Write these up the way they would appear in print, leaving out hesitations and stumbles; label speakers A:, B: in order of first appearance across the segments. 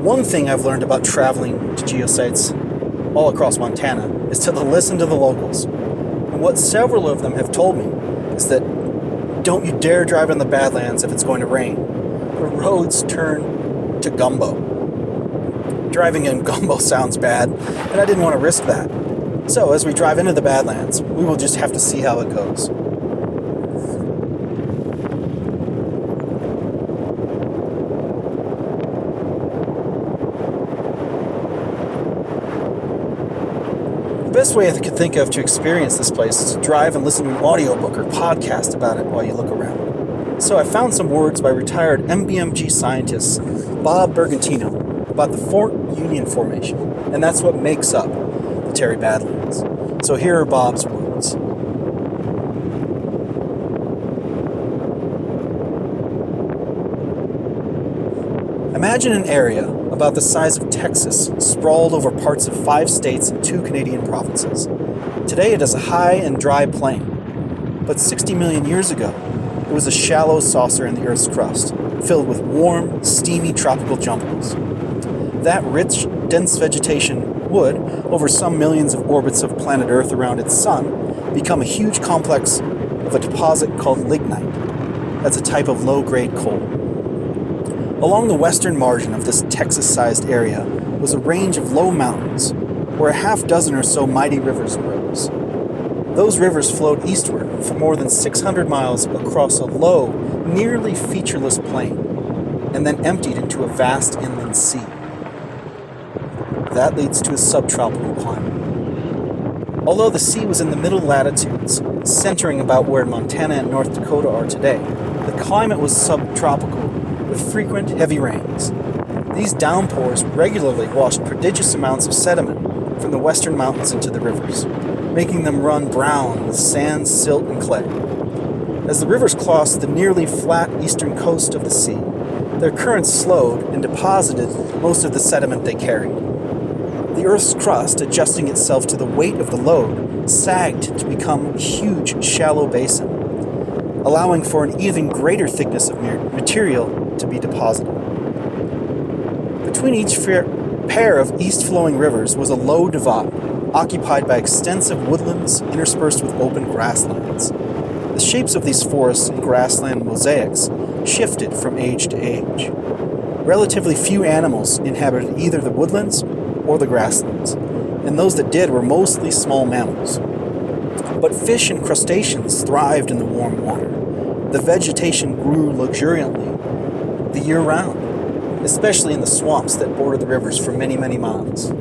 A: One thing I've learned about traveling to geosites all across Montana is to listen to the locals. And what several of them have told me is that don't you dare drive in the Badlands if it's going to rain. The roads turn to gumbo. Driving in gumbo sounds bad, and I didn't want to risk that. So as we drive into the Badlands, we will just have to see how it goes. The best way I could think of to experience this place is to drive and listen to an audiobook or podcast about it while you look around. So I found some words by retired MBMG scientist Bob Bergantino about the Fort Union Formation, and that's what makes up the Terry Badlands. So here are Bob's words. Imagine an area about the size of Texas sprawled over parts of 5 states and 2 Canadian provinces. Today it is a high and dry plain, but 60 million years ago it was a shallow saucer in the Earth's crust, filled with warm, steamy tropical jungles. That rich, dense vegetation would, over some millions of orbits of planet Earth around its sun, become a huge complex of a deposit called lignite. That's a type of low-grade coal. Along the western margin of this Texas-sized area was a range of low mountains where a half dozen or so mighty rivers arose. Those rivers flowed eastward for more than 600 miles across a low, nearly featureless plain, and then emptied into a vast inland sea. That leads to a subtropical climate. Although the sea was in the middle latitudes, centering about where Montana and North Dakota are today, the climate was subtropical, with frequent heavy rains. These downpours regularly washed prodigious amounts of sediment from the western mountains into the rivers, making them run brown with sand, silt, and clay. As the rivers crossed the nearly flat eastern coast of the sea, their currents slowed and deposited most of the sediment they carried. The Earth's crust, adjusting itself to the weight of the load, sagged to become a huge, shallow basin, allowing for an even greater thickness of material to be deposited. Between each pair of east-flowing rivers was a low divide, occupied by extensive woodlands interspersed with open grasslands. The shapes of these forests and grassland mosaics shifted from age to age. Relatively few animals inhabited either the woodlands or the grasslands, and those that did were mostly small mammals. But fish and crustaceans thrived in the warm water. The vegetation grew luxuriantly the year round, especially in the swamps that border the rivers for many, many miles.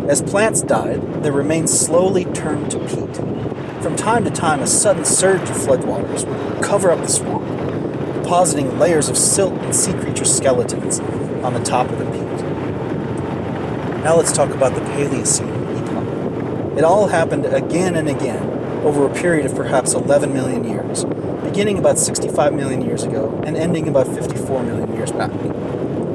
A: As plants died, their remains slowly turned to peat. From time to time, a sudden surge of floodwaters would cover up the swamp, depositing layers of silt and sea creature skeletons on the top of the peat. Now let's talk about the Paleocene epoch. It all happened again and again over a period of perhaps 11 million years, beginning about 65 million years ago and ending about 54 million years back.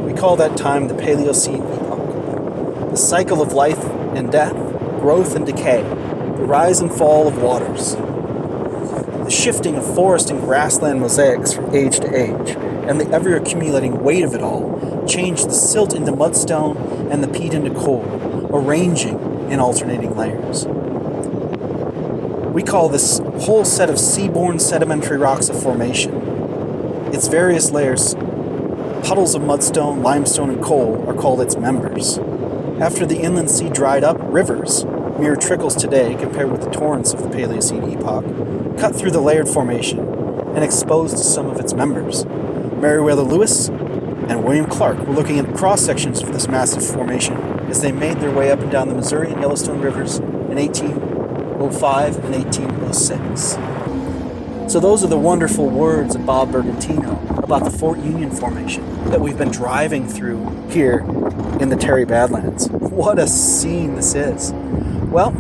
A: We call that time the Paleocene epoch. The cycle of life and death, growth and decay, the rise and fall of waters, the shifting of forest and grassland mosaics from age to age, and the ever-accumulating weight of it all changed the silt into mudstone and the peat into coal, arranging in alternating layers. We call this whole set of seaborne sedimentary rocks a formation. Its various layers, puddles of mudstone, limestone, and coal, are called its members. After the inland sea dried up, rivers, mere trickles today compared with the torrents of the Paleocene epoch, cut through the layered formation and exposed some of its members. Meriwether Lewis and William Clark were looking at cross-sections of this massive formation as they made their way up and down the Missouri and Yellowstone rivers in 1805 and 1806. So those are the wonderful words of Bob Bergantino about the Fort Union Formation that we've been driving through here in the Terry Badlands. What a scene this is. Well,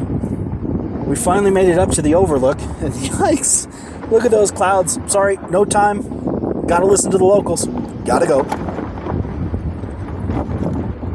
A: we finally made it up to the overlook, and yikes, look at those clouds. Sorry, no time. Gotta listen to the locals. Gotta go.